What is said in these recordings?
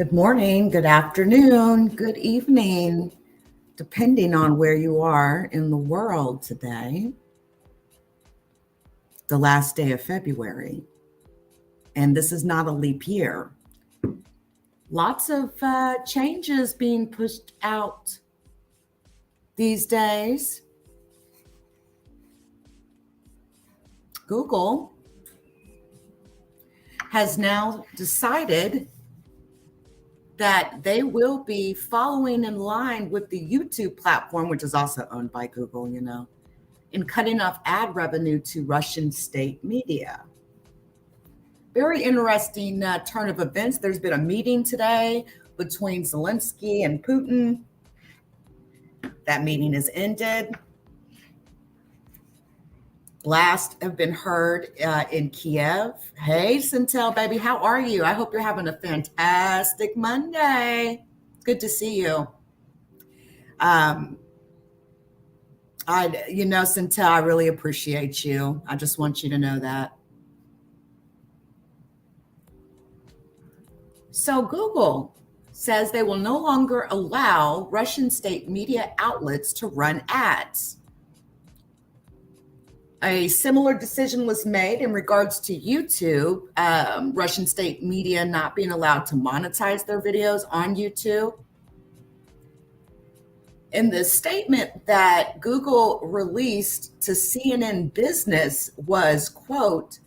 Good morning, good afternoon, good evening, depending on where you are in the world today, the last day of February. And this is not a leap year. Lots of changes being pushed out these days. Google has now decided that they will be following in line with the YouTube platform, which is also owned by Google, in cutting off ad revenue to Russian state media. Very interesting turn of events. There's been a meeting today between Zelensky and Putin. That meeting has ended. Blasts have been heard in Kiev. Hey, Centel, baby, how are you? I hope you're having a fantastic Monday. Good to see you. Centel, I really appreciate you. I just want you to know that. So Google says they will no longer allow Russian state media outlets to run ads. A similar decision was made in regards to YouTube, Russian state media not being allowed to monetize their videos on YouTube. In the statement that Google released to CNN Business was, quote,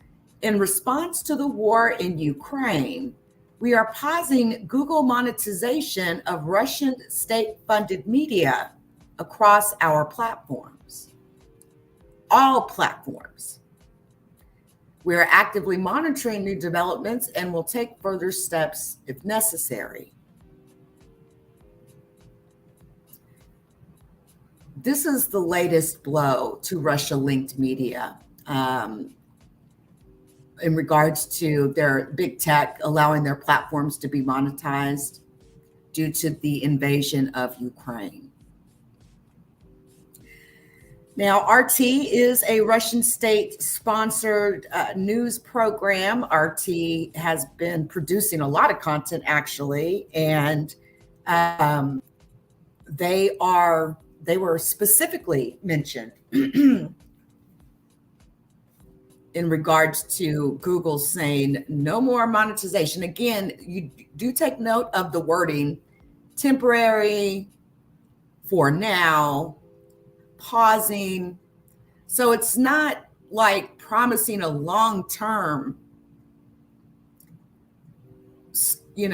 in response to the war in Ukraine, we are pausing Google monetization of Russian state-funded media across our platforms. All platforms. We are actively monitoring new developments and will take further steps if necessary. This is the latest blow to Russia-linked media in regards to their big tech allowing their platforms to be monetized due to the invasion of Ukraine. Now, RT is a Russian state-sponsored news program. RT has been producing a lot of content, actually, and they were specifically mentioned in regards to Google saying no more monetization. Again, you do take note of the wording, temporary, for now, pausing. So it's not like promising a long-term, it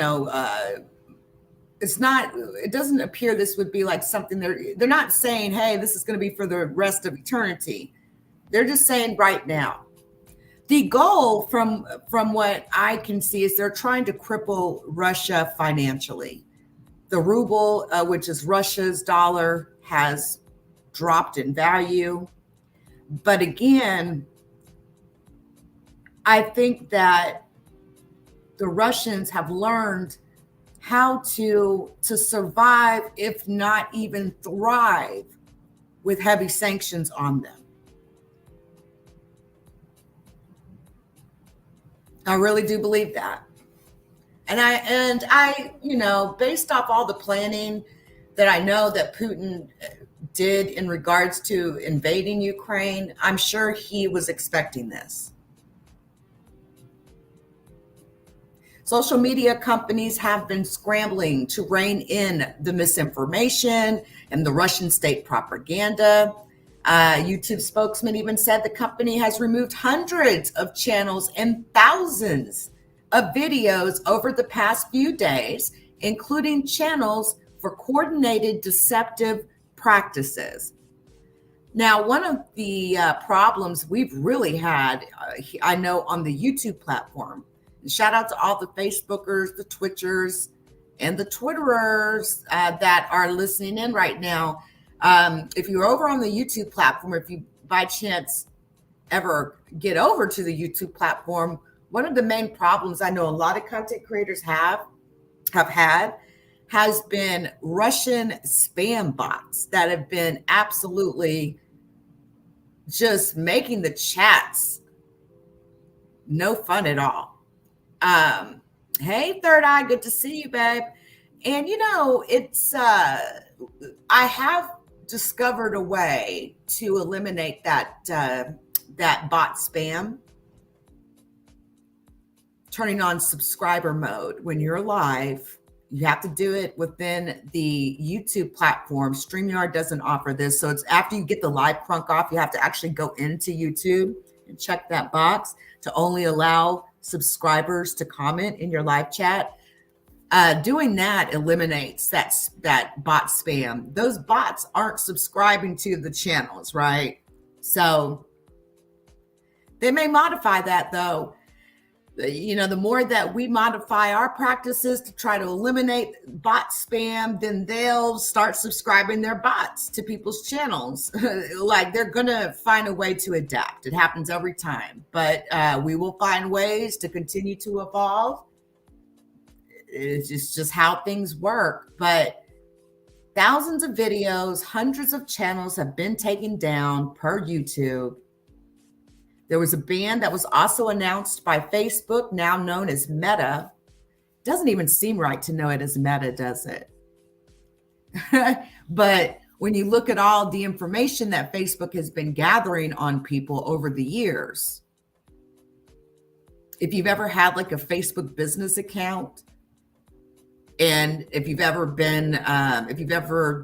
doesn't appear this would be like something they're not saying, hey, this is going to be for the rest of eternity. They're just saying right now. The goal from what I can see is they're trying to cripple Russia financially. The ruble, which is Russia's dollar, has dropped in value. But again, I think that the Russians have learned how to survive, if not even thrive, with heavy sanctions on them. I really do believe that. And I, based off all the planning that I know that Putin did in regards to invading Ukraine, I'm sure he was expecting this. Social media companies have been scrambling to rein in the misinformation and the Russian state propaganda. YouTube spokesman even said the company has removed hundreds of channels and thousands of videos over the past few days, including channels for coordinated deceptive practices. Now, one of the problems we've really had, I know, on the YouTube platform, and shout out to all the Facebookers, the Twitchers, and the Twitterers that are listening in right now. If you're over on the YouTube platform, if you by chance ever get over to the YouTube platform, one of the main problems I know a lot of content creators have had has been Russian spam bots that have been absolutely just making the chats no fun at all. Hey, Third Eye, good to see you, babe. And it's I have discovered a way to eliminate that bot spam, turning on subscriber mode when you're live. You have to do it within the YouTube platform. StreamYard doesn't offer this. So it's after you get the live crunk off, you have to actually go into YouTube and check that box to only allow subscribers to comment in your live chat. Doing that eliminates that bot spam. Those bots aren't subscribing to the channels, right? So they may modify that though. The more that we modify our practices to try to eliminate bot spam, then they'll start subscribing their bots to people's channels. Like they're going to find a way to adapt. It happens every time, but we will find ways to continue to evolve. It's just how things work. But thousands of videos, hundreds of channels have been taken down per YouTube. There was a ban that was also announced by Facebook, now known as Meta. Doesn't even seem right to know it as Meta, does it? But when you look at all the information that Facebook has been gathering on people over the years, if you've ever had like a Facebook business account, and if you've ever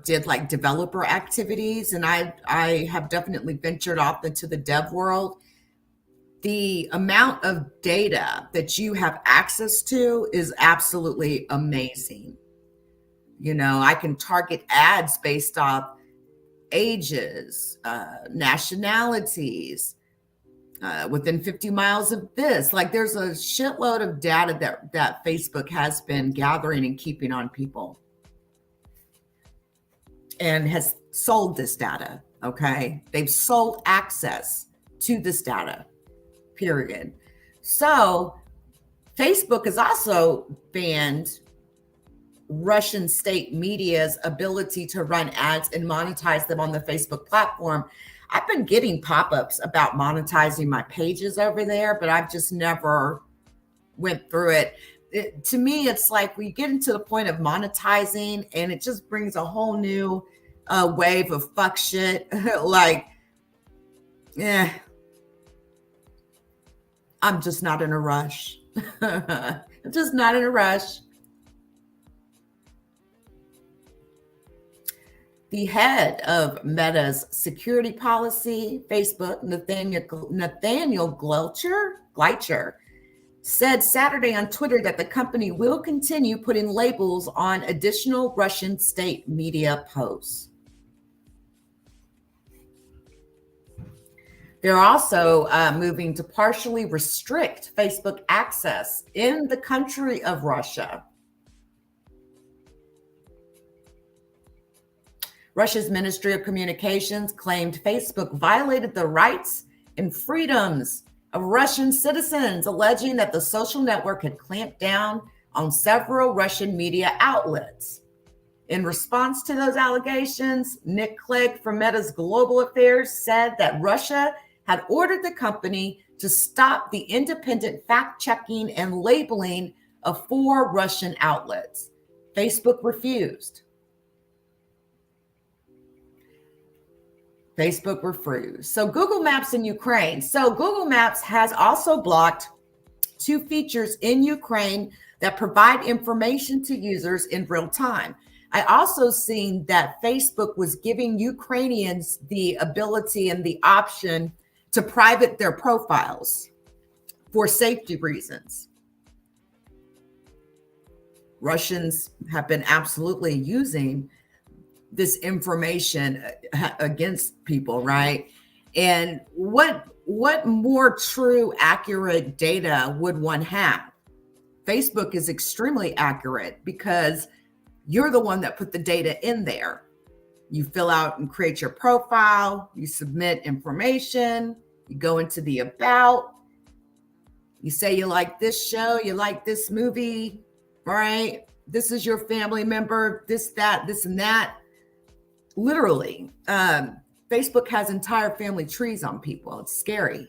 did like developer activities, and I have definitely ventured off into the dev world, the amount of data that you have access to is absolutely amazing. I can target ads based off ages, nationalities, within 50 miles of this. Like there's a shitload of data that Facebook has been gathering and keeping on people and has sold this data. Okay. They've sold access to this data, period. So Facebook has also banned Russian state media's ability to run ads and monetize them on the Facebook platform. I've been getting pop-ups about monetizing my pages over there, but I've just never went through it. To me, it's like we get into the point of monetizing and it just brings a whole new wave of fuck shit. Like, I'm just not in a rush. I'm just not in a rush. The head of Meta's security policy, Facebook, Nathaniel Gleicher, said Saturday on Twitter that the company will continue putting labels on additional Russian state media posts. They're also moving to partially restrict Facebook access in the country of Russia. Russia's Ministry of Communications claimed Facebook violated the rights and freedoms of Russian citizens, alleging that the social network had clamped down on several Russian media outlets. In response to those allegations, Nick Clegg from Meta's Global Affairs said that Russia had ordered the company to stop the independent fact-checking and labeling of 4 Russian outlets. Facebook refused. So Google Maps in Ukraine. So Google Maps has also blocked 2 features in Ukraine that provide information to users in real time. I also seen that Facebook was giving Ukrainians the ability and the option to private their profiles for safety reasons. Russians have been absolutely using this information against people, right? And what more true, accurate data would one have? Facebook is extremely accurate because you're the one that put the data in there. You fill out and create your profile, you submit information, you go into the about, you say you like this show, you like this movie, right? This is your family member, this, that, this, and that. Literally, Facebook has entire family trees on people. It's scary.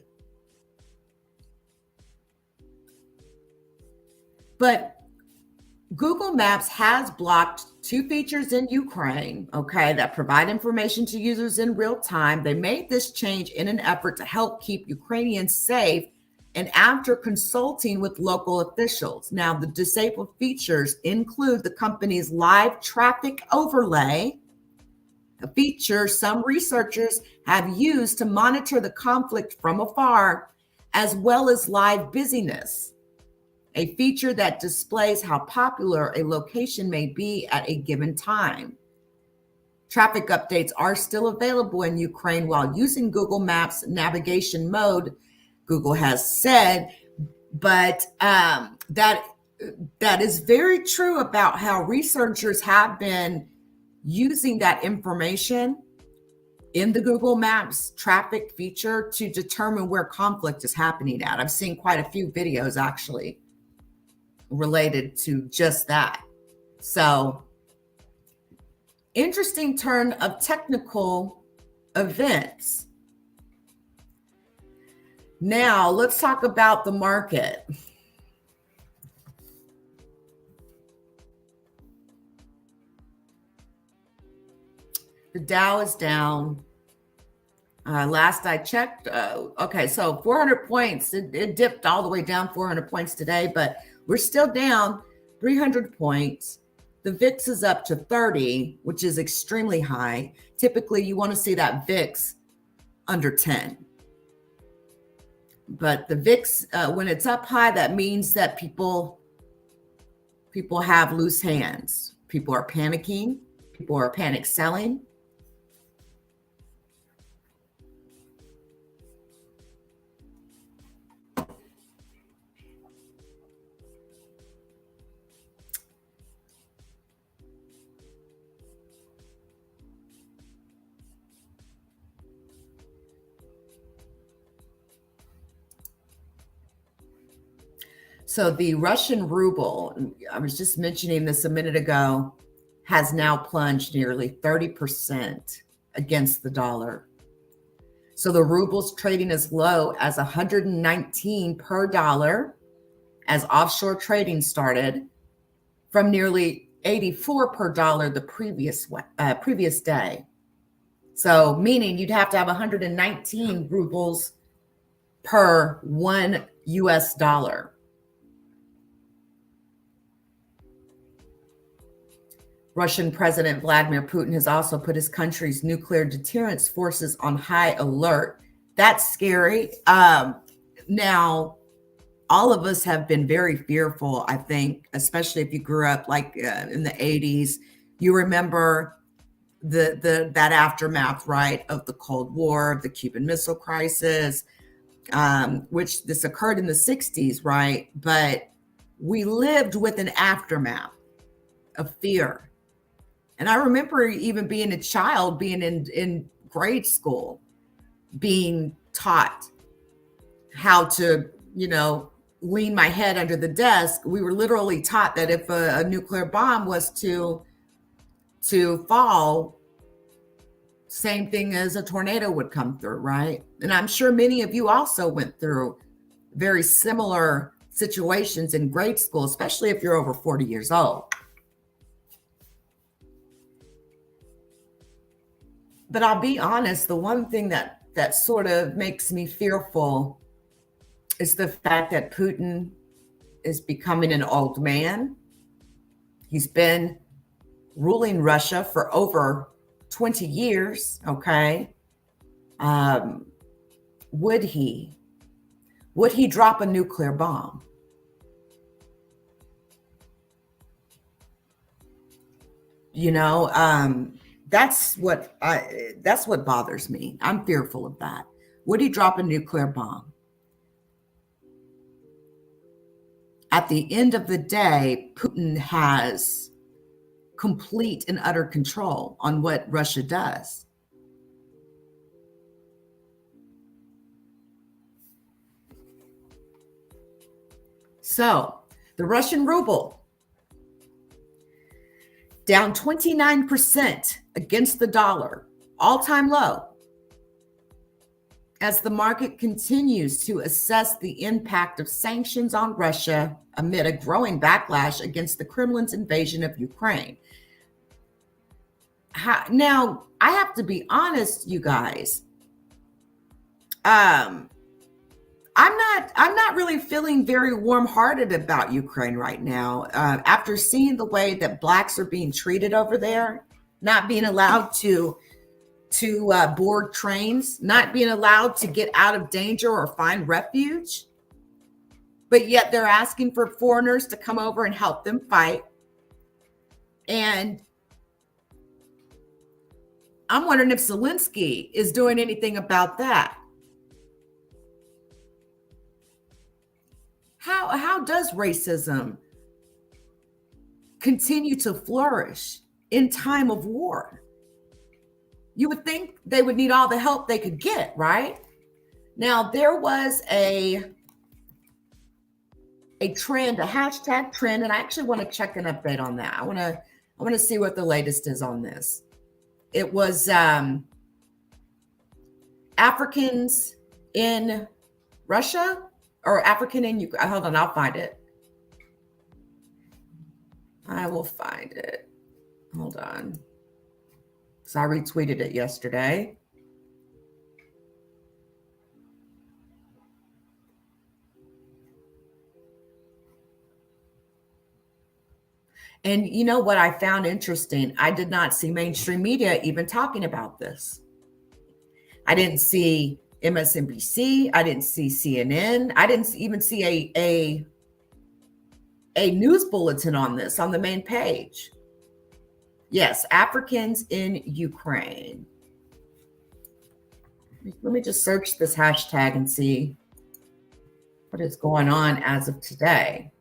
But Google Maps has blocked two features in Ukraine, okay, that provide information to users in real time. They made this change in an effort to help keep Ukrainians safe and after consulting with local officials. Now, the disabled features include the company's live traffic overlay, a feature some researchers have used to monitor the conflict from afar, as well as live busyness, a feature that displays how popular a location may be at a given time. Traffic updates are still available in Ukraine while using Google Maps navigation mode, Google has said, but that is very true about how researchers have been using that information in the Google Maps traffic feature to determine where conflict is happening at. I've seen quite a few videos actually related to just that. So, interesting turn of technical events. Now, let's talk about the market. The Dow is down. Last I checked, okay, so 400 points. It dipped all the way down 400 points today, but we're still down 300 points. The VIX is up to 30, which is extremely high. Typically, you want to see that VIX under 10. But the VIX, when it's up high, that means that people have loose hands. People are panicking. People are panic selling. So the Russian ruble, I was just mentioning this a minute ago, has now plunged nearly 30% against the dollar. So the ruble's trading as low as 119 per dollar as offshore trading started, from nearly 84 per dollar the previous day. So meaning you'd have to have 119 rubles per $1 US. Russian President Vladimir Putin has also put his country's nuclear deterrence forces on high alert. That's scary. Now, all of us have been very fearful, I think, especially if you grew up like in the 80s. You remember that aftermath, right, of the Cold War, the Cuban Missile Crisis, which this occurred in the 60s, right? But we lived with an aftermath of fear. And I remember even being a child, being in grade school, being taught how to, lean my head under the desk. We were literally taught that if a nuclear bomb was to fall, same thing as a tornado would come through, right? And I'm sure many of you also went through very similar situations in grade school, especially if you're over 40 years old. But I'll be honest, the one thing that sort of makes me fearful is the fact that Putin is becoming an old man. He's been ruling Russia for over 20 years, okay? Would he drop a nuclear bomb? That's what bothers me. I'm fearful of that. Would he drop a nuclear bomb? At the end of the day, Putin has complete and utter control on what Russia does. So, the Russian ruble down 29% against the dollar, all-time low. as the market continues to assess the impact of sanctions on Russia amid a growing backlash against the Kremlin's invasion of Ukraine. Now, I have to be honest, you guys. I'm not really feeling very warm-hearted about Ukraine right now. After seeing the way that blacks are being treated over there, not being allowed to board trains, not being allowed to get out of danger or find refuge, but yet they're asking for foreigners to come over and help them fight. And I'm wondering if Zelensky is doing anything about that. How does racism continue to flourish in time of war? You would think they would need all the help they could get, right? Now, there was a trend, a hashtag trend, and I actually want to check an update on that. I want to see what the latest is on this. It was Africans in Russia or African in Ukraine. Hold on, I'll find it. I will find it. Hold on. So I retweeted it yesterday. And you know what I found interesting? I did not see mainstream media even talking about this. I didn't see MSNBC. I didn't see CNN. I didn't even see a news bulletin on this on the main page. Yes, Africans in Ukraine. Let me just search this hashtag and see what is going on as of today.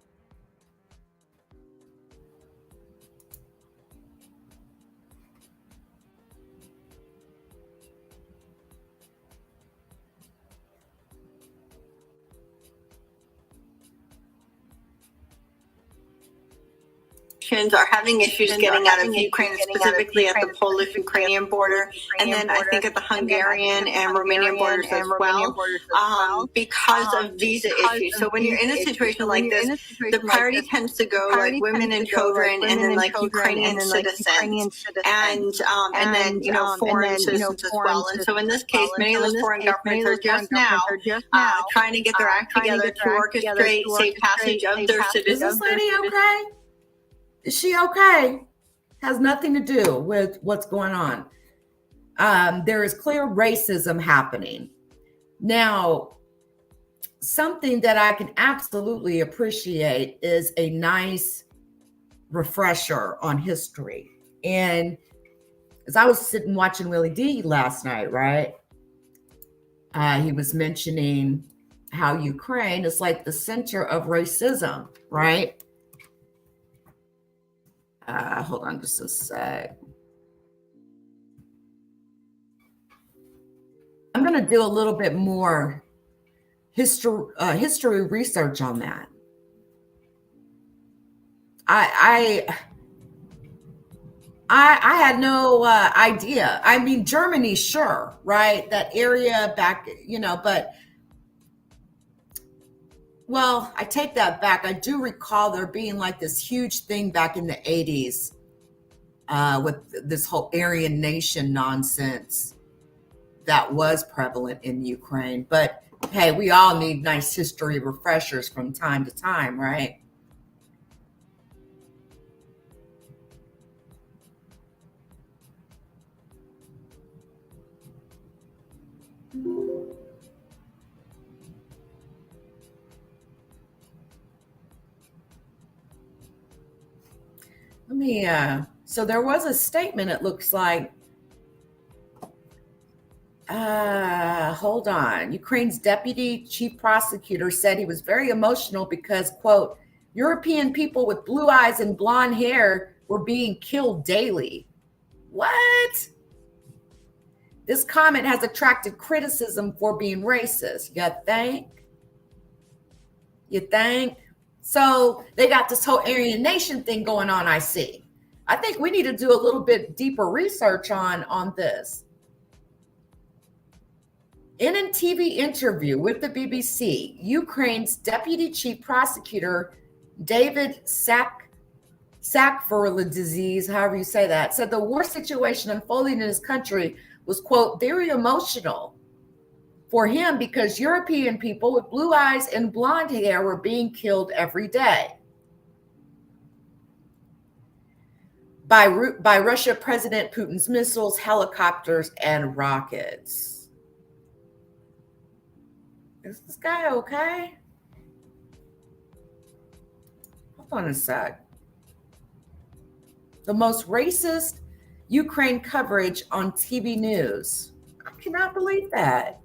Are having issues getting out of Ukraine, specifically at the Polish-Ukrainian border, and then I think at the Hungarian and Romanian borders as well, because of visa issues. So when you're in a situation like this, the priority tends to go like women and children, and then like Ukrainian citizens, and then foreign citizens as well. And so in this case, many of those foreign governments are just now trying to get their act together to orchestrate safe passage of their citizens. Is this lady okay? Is she okay? Has nothing to do with what's going on. There is clear racism happening. Now, something that I can absolutely appreciate is a nice refresher on history. And as I was sitting watching Willie D last night, right? He was mentioning how Ukraine is like the center of racism, right? Hold on just a sec. I'm going to do a little bit more history research on that. I had no idea. I mean, Germany, sure, right? That area back, but well, I take that back. I do recall there being like this huge thing back in the 80s with this whole Aryan nation nonsense that was prevalent in Ukraine. But hey, we all need nice history refreshers from time to time, right? Let me, so there was a statement, it looks like, hold on. Ukraine's deputy chief prosecutor said he was very emotional because, quote, European people with blue eyes and blonde hair were being killed daily. What? This comment has attracted criticism for being racist. You think? You think? So they got this whole Aryan nation thing going on, I see. I think we need to do a little bit deeper research on this. In a TV interview with the BBC, Ukraine's deputy chief prosecutor, David Saakashvili, however you say that, said the war situation unfolding in his country was, quote, very emotional for him because European people with blue eyes and blonde hair were being killed every day by Russia President Putin's missiles, helicopters, and rockets. Is this guy okay? Hold on a sec. The most racist Ukraine coverage on TV news. I cannot believe that.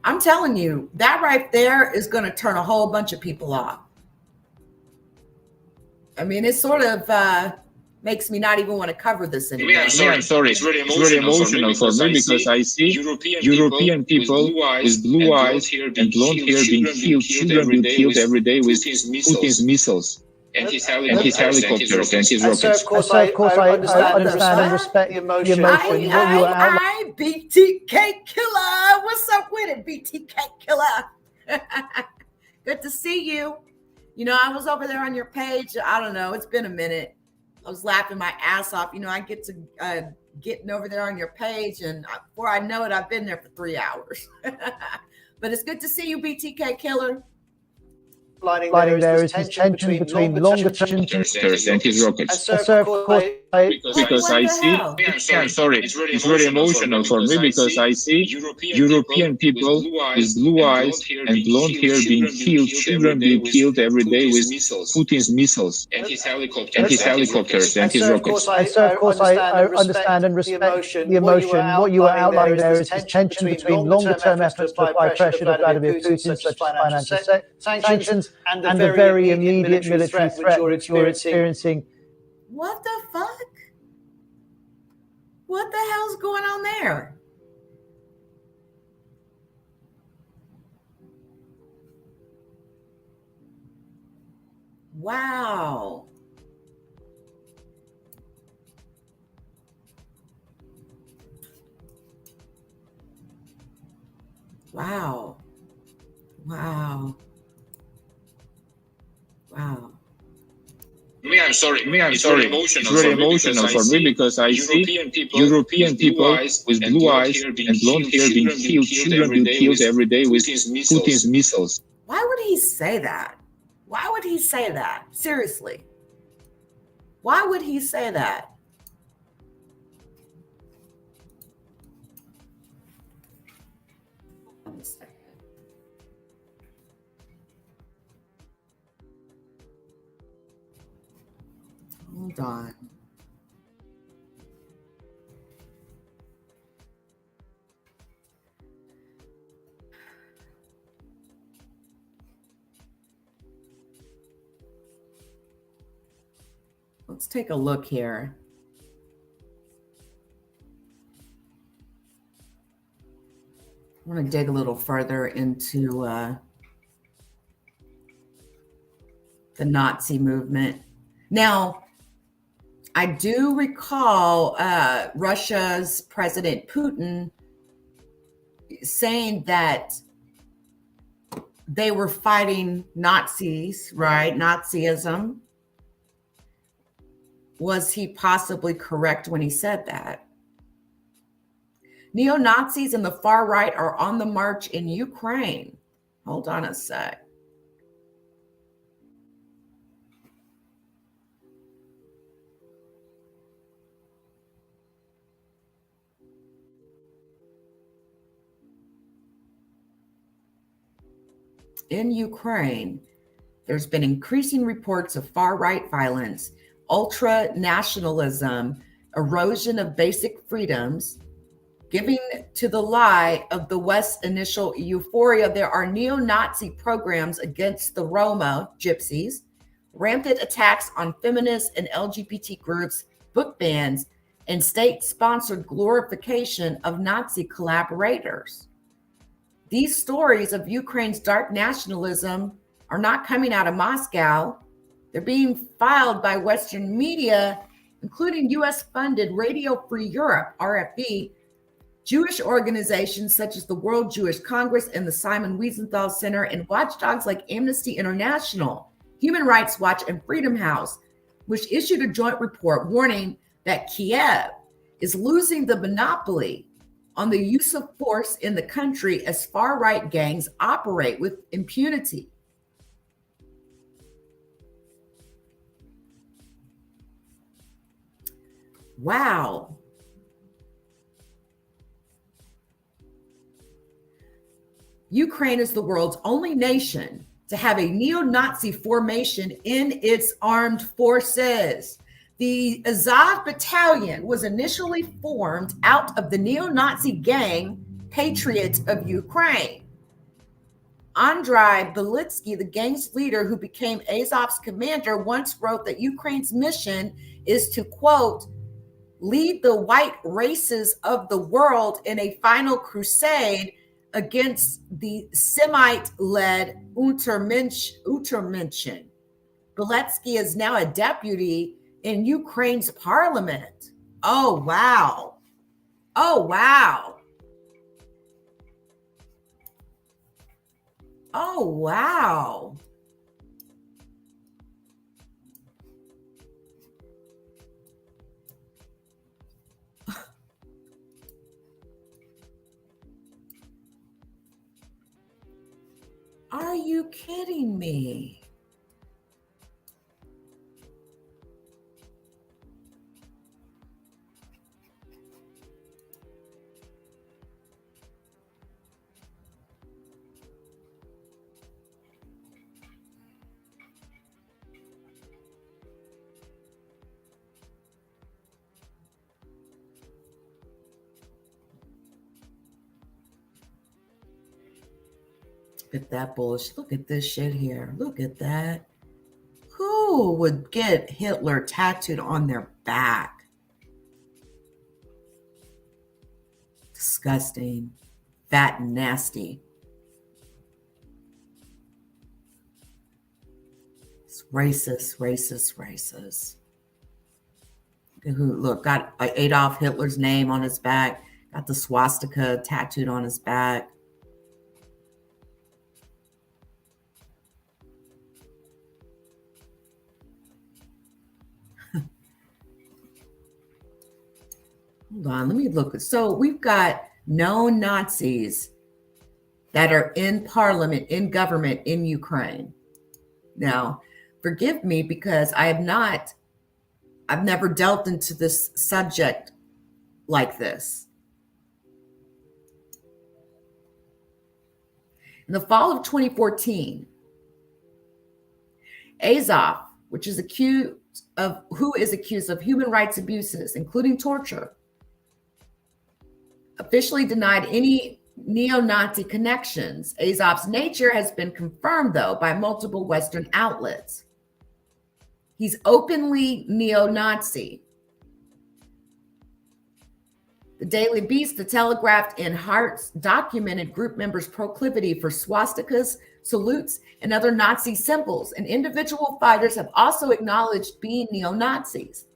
I'm telling you, that right there is going to turn a whole bunch of people off. I mean, it sort of makes me not even want to cover this anymore. I'm sorry. It's really emotional for me because I see European people with blue eyes and blonde hair being killed, children being killed every day with Putin's missiles. And his helicopters and his rockets. Of course, I understand and respect the emotion. I BTK Killer. What's up with it, BTK Killer? Good to see you. You know, I was over there on your page. I don't know. It's been a minute. I was laughing my ass off. You know, I get to getting over there on your page, and before I know it, I've been there for 3 hours. But it's good to see you, BTK Killer. Lighting there is this tension between longer term and his rockets. And so, of course, because I see, I'm sorry, it's really emotional for me because I see European people with blue eyes and blonde hair being killed, children being killed every day with Putin's missiles and his helicopters and his rockets. And so, of course, I understand and respect the emotion. What you are outlining there is this tension between longer term efforts to apply pressure to Vladimir Putin, such as financial sanctions, and the very immediate military threat which you're experiencing. What the fuck? What the hell's going on there? Wow. Wow. Wow. Wow. I'm sorry. It's really emotional for me because I see European people with blue eyes and blonde hair being killed, children being killed every day with Putin's missiles. Why would he say that? Why would he say that? Seriously. Why would he say that? Hold on. Let's take a look here. I want to dig a little further into the Nazi movement. Now, I do recall Russia's President Putin saying that they were fighting Nazis, right? Nazism. Was he possibly correct when he said that? Neo-Nazis and the far right are on the march in Ukraine. Hold on a sec. In Ukraine, there's been increasing reports of far-right violence, ultra-nationalism, erosion of basic freedoms, giving to the lie of the West's initial euphoria. There are neo-Nazi programs against the Roma, gypsies, rampant attacks on feminist and LGBT groups, book bans, and state-sponsored glorification of Nazi collaborators. These stories of Ukraine's dark nationalism are not coming out of Moscow. They're being filed by Western media, including US-funded Radio Free Europe, RFE, Jewish organizations such as the World Jewish Congress and the Simon Wiesenthal Center, and watchdogs like Amnesty International, Human Rights Watch, and Freedom House, which issued a joint report warning that Kiev is losing the monopoly on the use of force in the country as far-right gangs operate with impunity. Wow. Ukraine is the world's only nation to have a neo-Nazi formation in its armed forces. The Azov Battalion was initially formed out of the neo-Nazi gang Patriots of Ukraine. Andrei Belitsky, the gang's leader who became Azov's commander, once wrote that Ukraine's mission is to, quote, lead the white races of the world in a final crusade against the Semite-led Untermenschen. Beletsky is now a deputy in Ukraine's parliament. Oh, wow. Oh, wow. Oh, wow. Are you kidding me? Look at that bullshit. Look at this shit here. Look at that. Who would get Hitler tattooed on their back? Disgusting. Fat and nasty. It's racist, racist, racist. Who, look, got Adolf Hitler's name on his back. Got the swastika tattooed on his back. Hold on, let me look. So we've got known Nazis that are in parliament, in government in Ukraine. Now, forgive me because I've never delved into this subject like this. In the fall of 2014, Azov, who is accused of human rights abuses, including torture, officially denied any neo-Nazi connections. Azov's nature has been confirmed, though, by multiple Western outlets. He's openly neo-Nazi. The Daily Beast, The Telegraph, and Hearts documented group members' proclivity for swastikas, salutes, and other Nazi symbols, and individual fighters have also acknowledged being neo-Nazis.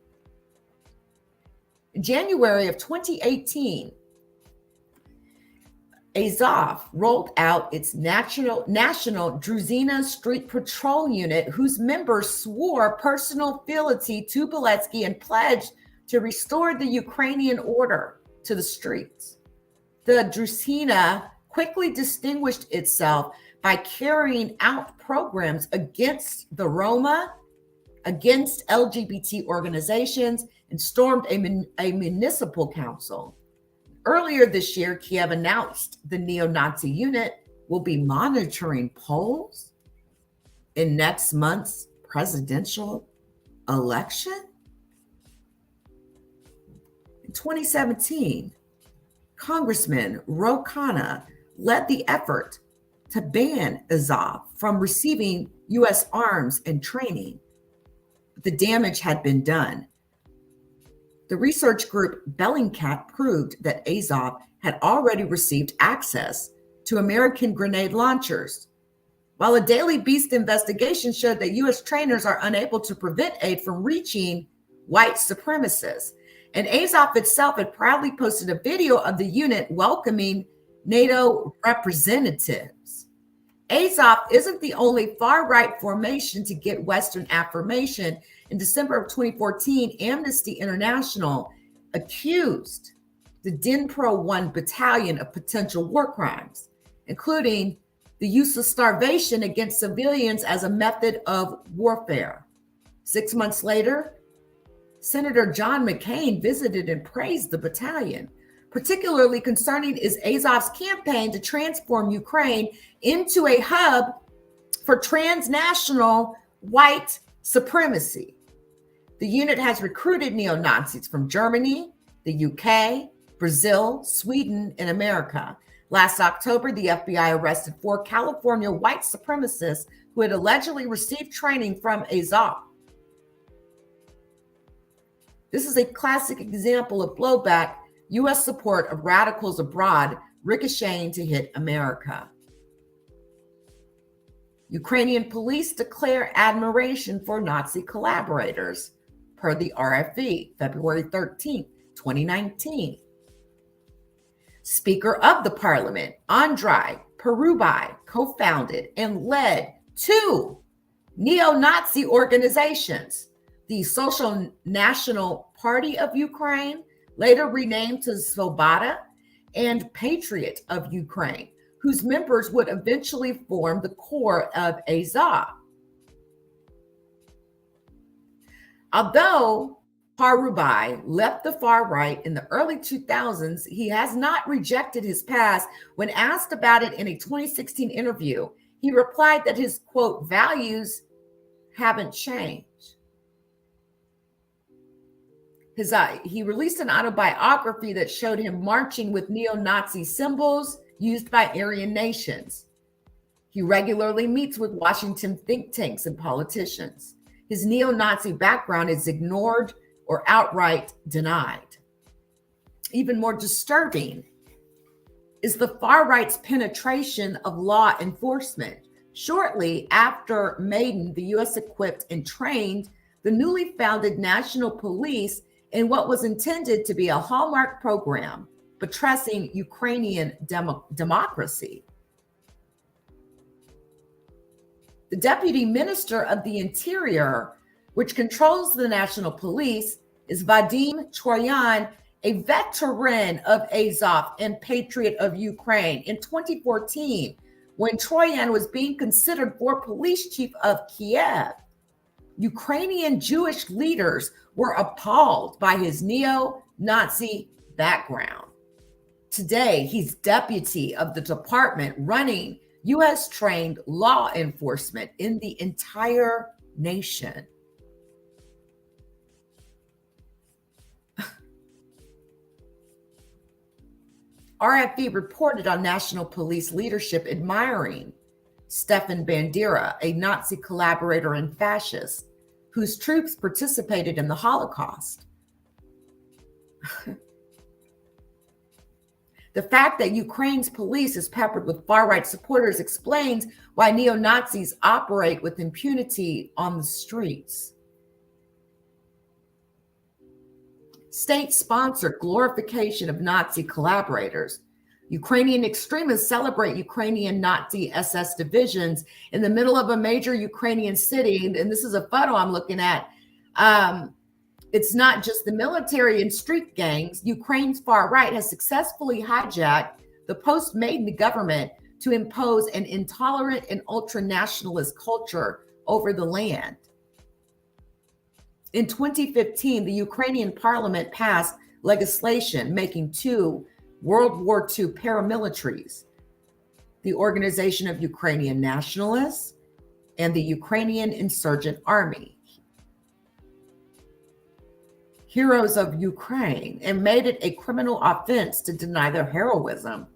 In January of 2018, Azov rolled out its national Druzhina Street Patrol Unit, whose members swore personal fealty to Beletsky and pledged to restore the Ukrainian order to the streets. The Druzhina quickly distinguished itself by carrying out programs against the Roma, against LGBT organizations, and stormed a municipal council. Earlier this year, Kiev announced the neo-Nazi unit will be monitoring polls in next month's presidential election. In 2017, Congressman Ro Khanna led the effort to ban Azov from receiving U.S. arms and training. But the damage had been done. The research group Bellingcat proved that Azov had already received access to American grenade launchers, while a Daily Beast investigation showed that U.S. trainers are unable to prevent aid from reaching white supremacists. And Azov itself had proudly posted a video of the unit welcoming NATO representatives. Azov isn't the only far-right formation to get Western affirmation. In December of 2014, Amnesty International accused the Dnipro 1 battalion of potential war crimes, including the use of starvation against civilians as a method of warfare. 6 months later, Senator John McCain visited and praised the battalion. Particularly concerning is Azov's campaign to transform Ukraine into a hub for transnational white supremacy. The unit has recruited neo-Nazis from Germany, the UK, Brazil, Sweden, and America. Last October, the FBI arrested 4 California white supremacists who had allegedly received training from Azov. This is a classic example of blowback U.S. support of radicals abroad ricocheting to hit America. Ukrainian police declare admiration for Nazi collaborators, per the RFE, February 13, 2019. Speaker of the Parliament, Andrei Parubai, co-founded and led 2 neo-Nazi organizations, the Social National Party of Ukraine, later renamed to Svoboda, and Patriot of Ukraine, whose members would eventually form the core of Azov. Although Parubai left the far right in the early 2000s, he has not rejected his past. When asked about it in a 2016 interview, he replied that his, quote, values haven't changed. He released an autobiography that showed him marching with neo-Nazi symbols used by Aryan nations. He regularly meets with Washington think tanks and politicians. His neo-Nazi background is ignored or outright denied. Even more disturbing is the far right's penetration of law enforcement. Shortly after Maidan, the U.S. equipped and trained the newly founded National Police in what was intended to be a hallmark program buttressing Ukrainian democracy. The Deputy Minister of the Interior, which controls the National Police, is Vadim Troyan, a veteran of Azov and Patriot of Ukraine. In 2014, when Troyan was being considered for police chief of Kiev, Ukrainian Jewish leaders were appalled by his neo-Nazi background. Today, he's deputy of the department running U.S.-trained law enforcement in the entire nation. RFE reported on National Police leadership admiring Stefan Bandera, a Nazi collaborator and fascist, whose troops participated in the Holocaust. The fact that Ukraine's police is peppered with far-right supporters explains why neo-Nazis operate with impunity on the streets. State-sponsored glorification of Nazi collaborators. Ukrainian extremists celebrate Ukrainian Nazi SS divisions in the middle of a major Ukrainian city. And this is a photo I'm looking at. It's not just the military and street gangs. Ukraine's far right has successfully hijacked the post-Maidan government to impose an intolerant and ultra-nationalist culture over the land. In 2015, the Ukrainian parliament passed legislation making 2 World War II paramilitaries, the Organization of Ukrainian Nationalists and the Ukrainian Insurgent Army, Heroes of Ukraine, and made it a criminal offense to deny their heroism.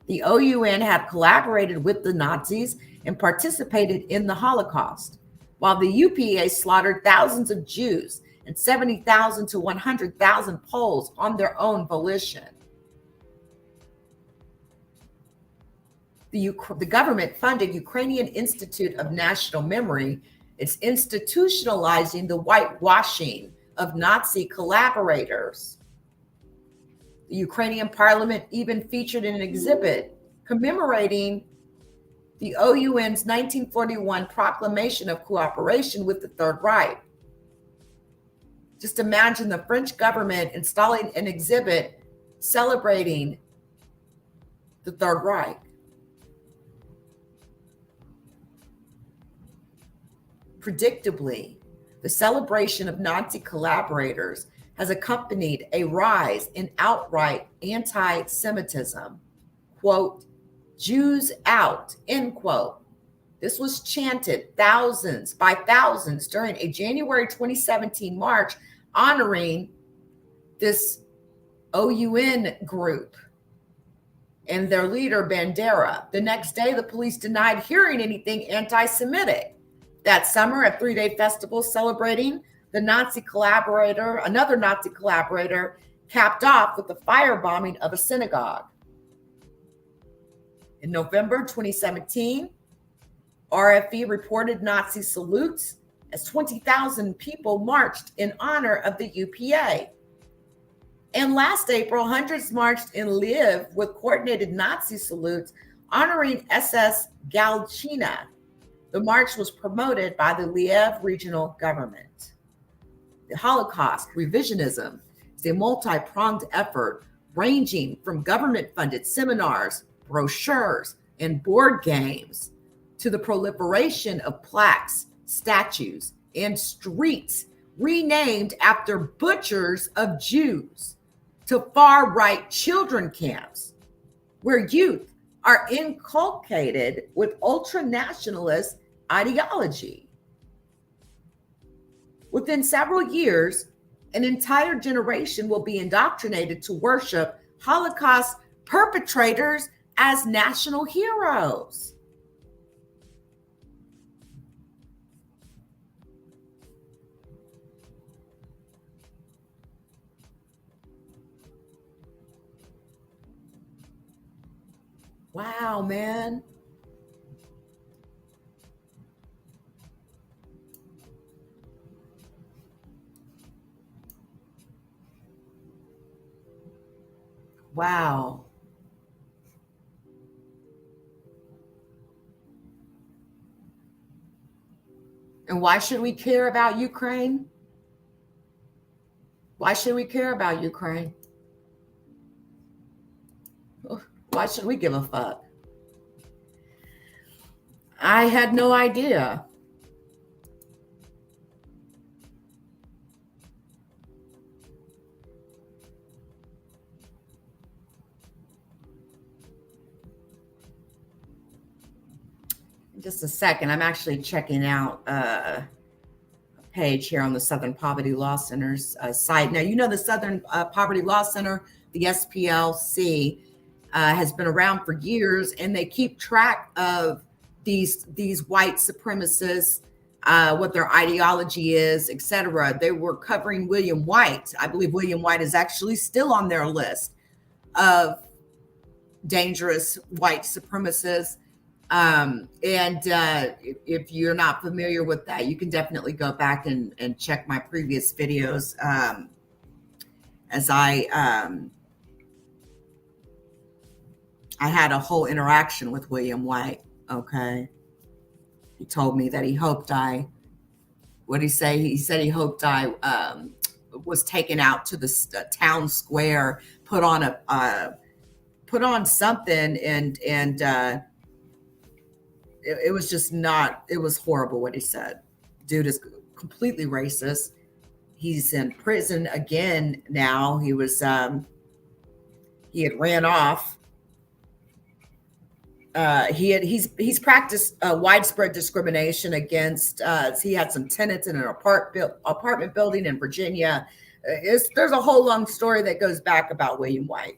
The OUN had collaborated with the Nazis and participated in the Holocaust, while the UPA slaughtered thousands of Jews and 70,000 to 100,000 Poles on their own volition. the government-funded Ukrainian Institute of National Memory, it's institutionalizing the whitewashing of Nazi collaborators. The Ukrainian parliament even featured an exhibit commemorating the OUN's 1941 proclamation of cooperation with the Third Reich. Just imagine the French government installing an exhibit celebrating the Third Reich. Predictably, the celebration of Nazi collaborators has accompanied a rise in outright anti-Semitism. Quote, Jews out, end quote. This was chanted by thousands during a January 2017 march honoring this OUN group and their leader, Bandera. The next day, the police denied hearing anything anti-Semitic. That summer, a 3-day festival celebrating the another Nazi collaborator, capped off with the firebombing of a synagogue. In November 2017, RFE reported Nazi salutes as 20,000 people marched in honor of the UPA. And last April, hundreds marched in Lviv with coordinated Nazi salutes honoring SS Galchina. The march was promoted by the Lviv regional government. The Holocaust revisionism is a multi-pronged effort ranging from government-funded seminars, brochures, and board games to the proliferation of plaques, statues, and streets renamed after butchers of Jews, to far-right children camps where youth are inculcated with ultra-nationalist ideology. Within several years, an entire generation will be indoctrinated to worship Holocaust perpetrators as national heroes. Wow, man. Wow. And why should we care about Ukraine? Why should we care about Ukraine? Why should we give a fuck? I had no idea. Just a second. I'm actually checking out a page here on the Southern Poverty Law Center's site. Now, you know the Southern Poverty Law Center, the SPLC, has been around for years, and they keep track of these white supremacists, what their ideology is, etc. They were covering William White. I believe William White is actually still on their list of dangerous white supremacists. If you're not familiar with that, you can definitely go back and check my previous videos, as I had a whole interaction with William White. Okay. He told me that he hoped what'd he say? He said he hoped I was taken out to the town square, put on something, and it was just not, it was horrible what he said. Dude is completely racist. He's in prison again now. He was, he had ran off. He's practiced widespread discrimination against, he had some tenants in an apartment building in Virginia. There's a whole long story that goes back about William White.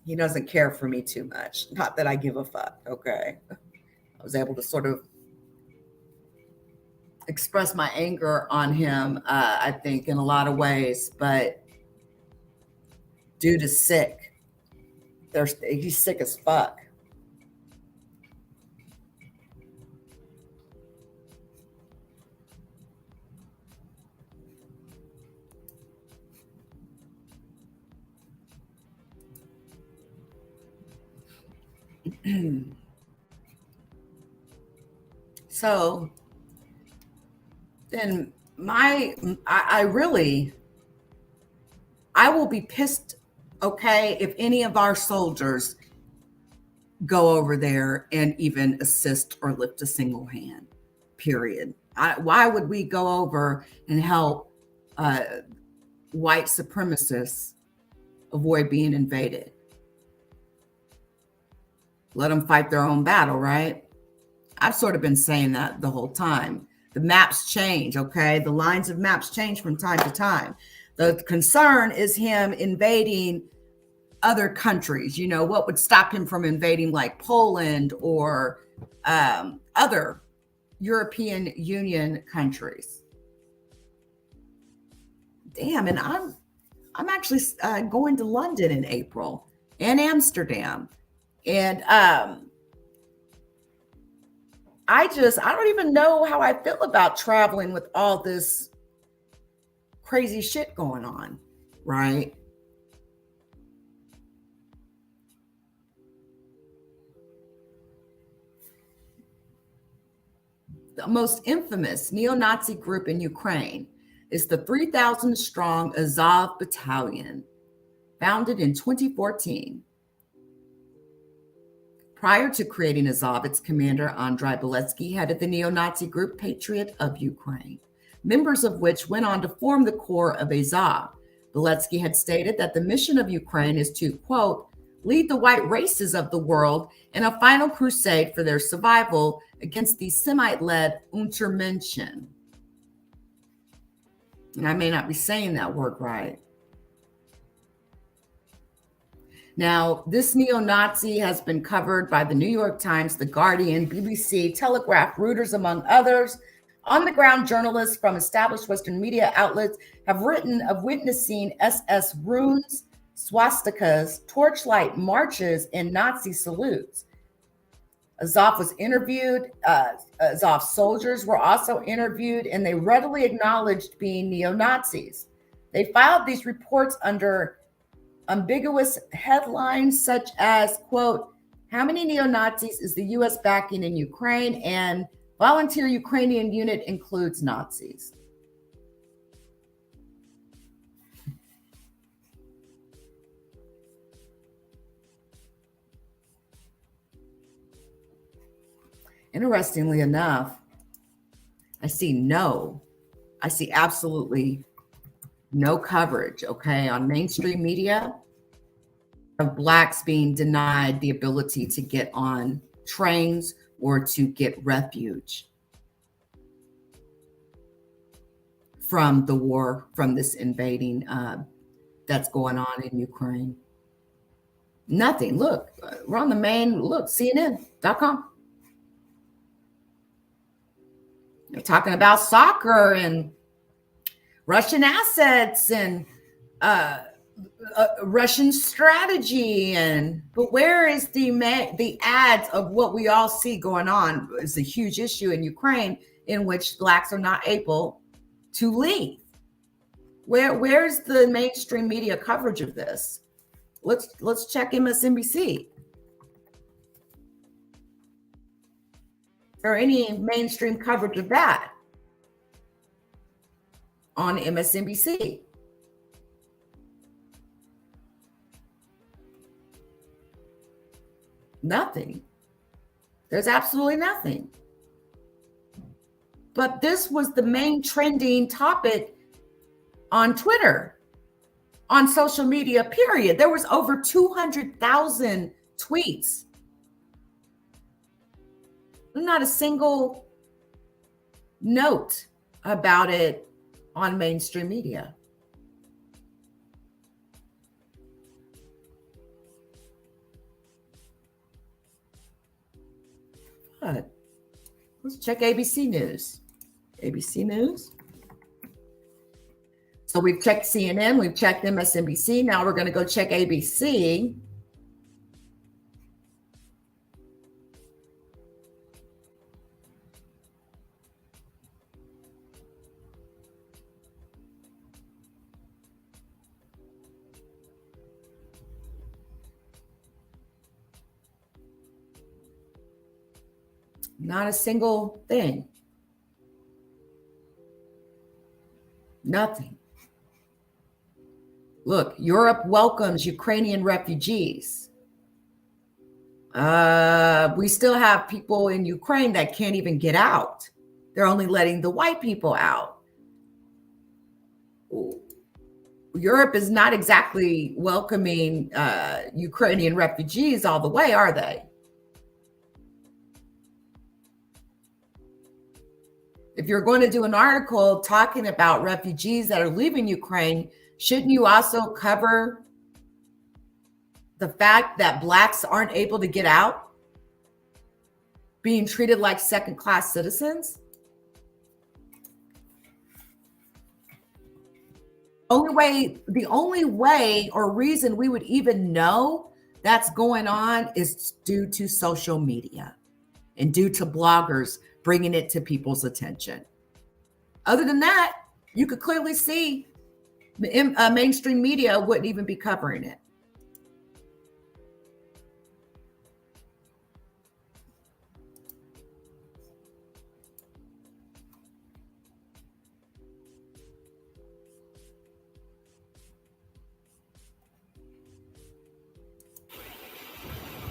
He doesn't care for me too much. Not that I give a fuck. Okay. I was able to sort of express my anger on him, I think, in a lot of ways, but dude is sick. He's sick as fuck. So then I will be pissed, okay, if any of our soldiers go over there and even assist or lift a single hand, period. Why would we go over and help white supremacists avoid being invaded? Let them fight their own battle, right? I've sort of been saying that the whole time. The maps change, okay? The lines of maps change from time to time. The concern is him invading other countries. You know, what would stop him from invading like Poland or other European Union countries? Damn, and I'm actually going to London in April and Amsterdam. And I don't even know how I feel about traveling with all this crazy shit going on, right? The most infamous neo-Nazi group in Ukraine is the 3,000 strong Azov Battalion, founded in 2014. Prior to creating Azov, its commander, Andrei Beletsky, headed the neo-Nazi group Patriot of Ukraine, members of which went on to form the core of Azov. Beletsky had stated that the mission of Ukraine is to, quote, lead the white races of the world in a final crusade for their survival against the Semite-led Untermenschen. And I may not be saying that word right. Now, this neo-Nazi has been covered by the New York Times, The Guardian, BBC, Telegraph, Reuters, among others. On-the-ground journalists from established Western media outlets have written of witnessing SS runes, swastikas, torchlight marches, and Nazi salutes. Azov was interviewed. Azov soldiers were also interviewed, and they readily acknowledged being neo-Nazis. They filed these reports under ambiguous headlines such as, quote, how many neo-Nazis is the U.S. backing in Ukraine? And volunteer Ukrainian unit includes Nazis. Interestingly enough, I see absolutely no coverage, okay, on mainstream media of Blacks being denied the ability to get on trains or to get refuge from the war, from this invading that's going on in Ukraine. Nothing. Look, we're on the main, look, CNN.com. They're talking about soccer and Russian assets and Russian strategy, but where is the ads of what we all see going on? It's a huge issue in Ukraine in which Blacks are not able to leave. Where's the mainstream media coverage of this? Let's check MSNBC. Or any mainstream coverage of that on MSNBC. Nothing. There's absolutely nothing. But this was the main trending topic on Twitter, on social media, period. There was over 200,000 tweets. Not a single note about it on mainstream media. But let's check ABC News. ABC News. So we've checked CNN, we've checked MSNBC. Now we're going to go check ABC. Not a single thing. Nothing. Look, Europe welcomes Ukrainian refugees. We still have people in Ukraine that can't even get out. They're only letting the white people out. Europe is not exactly welcoming Ukrainian refugees all the way, are they? If you're going to do an article talking about refugees that are leaving Ukraine, shouldn't you also cover the fact that Blacks aren't able to get out, being treated like second-class citizens? The only way or reason we would even know that's going on is due to social media and due to bloggers bringing it to people's attention. Other than that, you could clearly see mainstream media wouldn't even be covering it.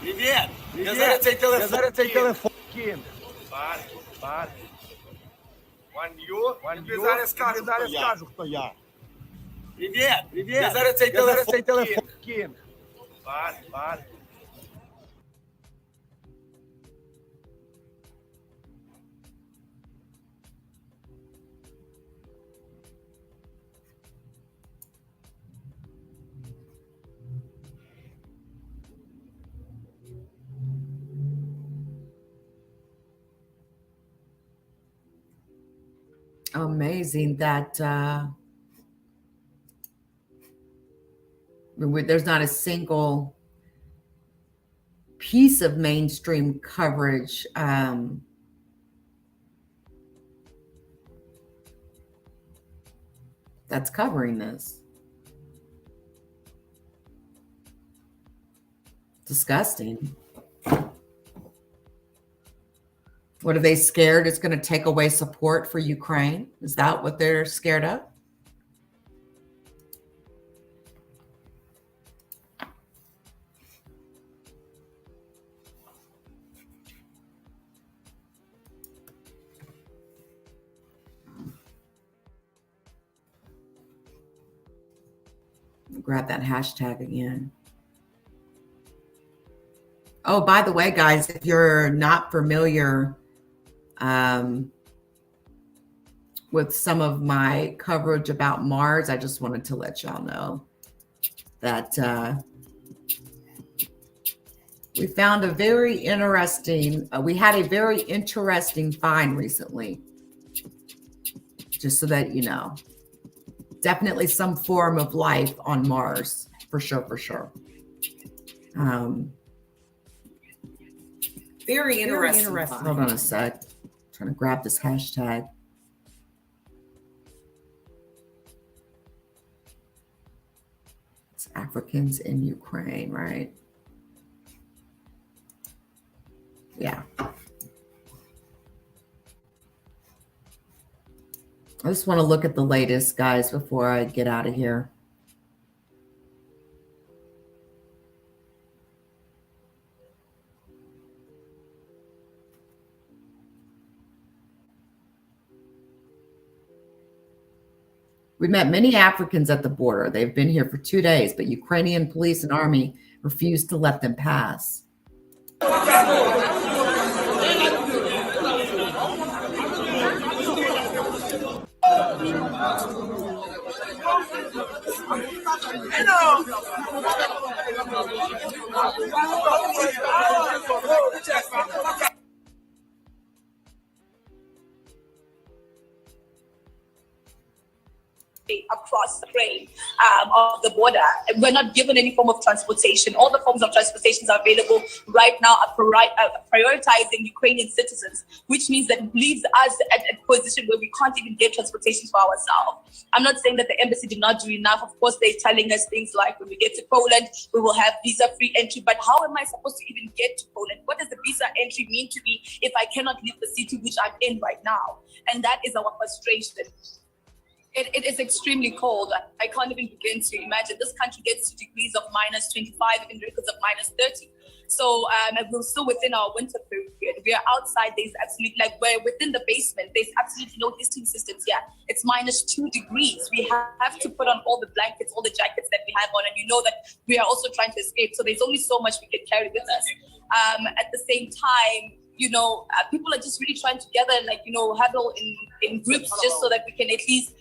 Привет! Я зараз цей телефон кину. Бар. Я зараз скажу, хто я. Привет! Я зараз цей телефон кину. Бар. Amazing that there's not a single piece of mainstream coverage that's covering this. Disgusting. What are they scared it's going to take away support for Ukraine? Is that what they're scared of? Grab that hashtag again. Oh, by the way, guys, if you're not familiar with some of my coverage about Mars, I just wanted to let y'all know that we found a very interesting, we had a very interesting find recently, just so that you know. Definitely some form of life on Mars, for sure. Very interesting. Hold on a sec. Trying to grab this hashtag. It's Africans in Ukraine, right? Yeah. I just want to look at the latest, guys, before I get out of here. We met many Africans at the border. They've been here for 2 days, but Ukrainian police and army refused to let them pass. cross Ukraine of the border. We're not given any form of transportation. All the forms of transportation are available right now are prioritizing Ukrainian citizens, which means that it leaves us at a position where we can't even get transportation for ourselves. I'm not saying that the embassy did not do enough. Of course, they're telling us things like when we get to Poland, we will have visa-free entry. But how am I supposed to even get to Poland? What does the visa entry mean to me if I cannot leave the city which I'm in right now? And that is our frustration. It is extremely cold. I can't even begin to imagine. This country gets to degrees of minus 25, even records of minus 30. So we're still within our winter period. We are outside. There's absolutely, like, we're within the basement. There's absolutely no heating systems here. It's minus 2 degrees. We have to put on all the blankets, all the jackets that we have on. And you know that we are also trying to escape. So there's only so much we can carry with us. At the same time, people are just really trying to gather, huddle in groups just so that we can at least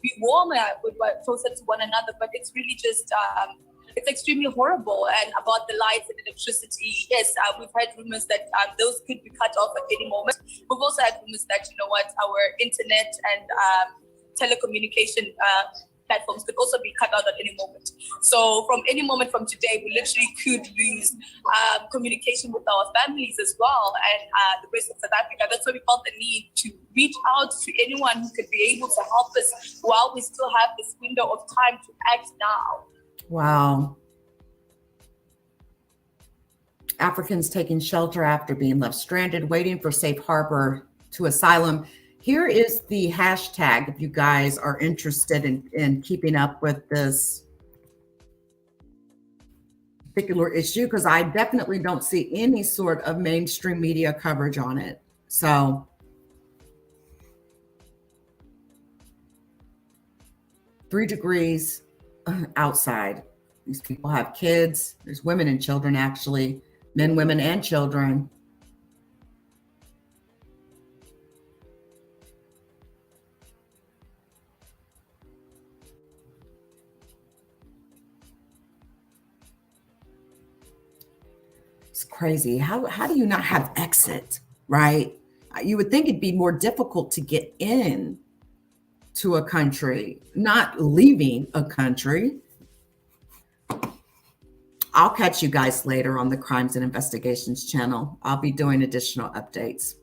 be warmer, closer to one another. But it's really just, it's extremely horrible. And about the lights and electricity, yes, we've heard rumors that those could be cut off at any moment. We've also had rumors that, our internet and telecommunication platforms could also be cut out at any moment. So from any moment from today, we literally could lose communication with our families as well and the rest of South Africa. That's why we felt the need to reach out to anyone who could be able to help us while we still have this window of time to act now. Wow. Africans taking shelter after being left stranded, waiting for safe harbor to asylum. Here is the hashtag if you guys are interested in keeping up with this particular issue, because I definitely don't see any sort of mainstream media coverage on it. So 3 degrees outside. These people have kids. There's women and children, actually, men, women, and children. It's crazy. How do you not have exit, right? You would think it'd be more difficult to get in to a country, not leaving a country. I'll catch you guys later on the Crimes and Investigations channel. I'll be doing additional updates.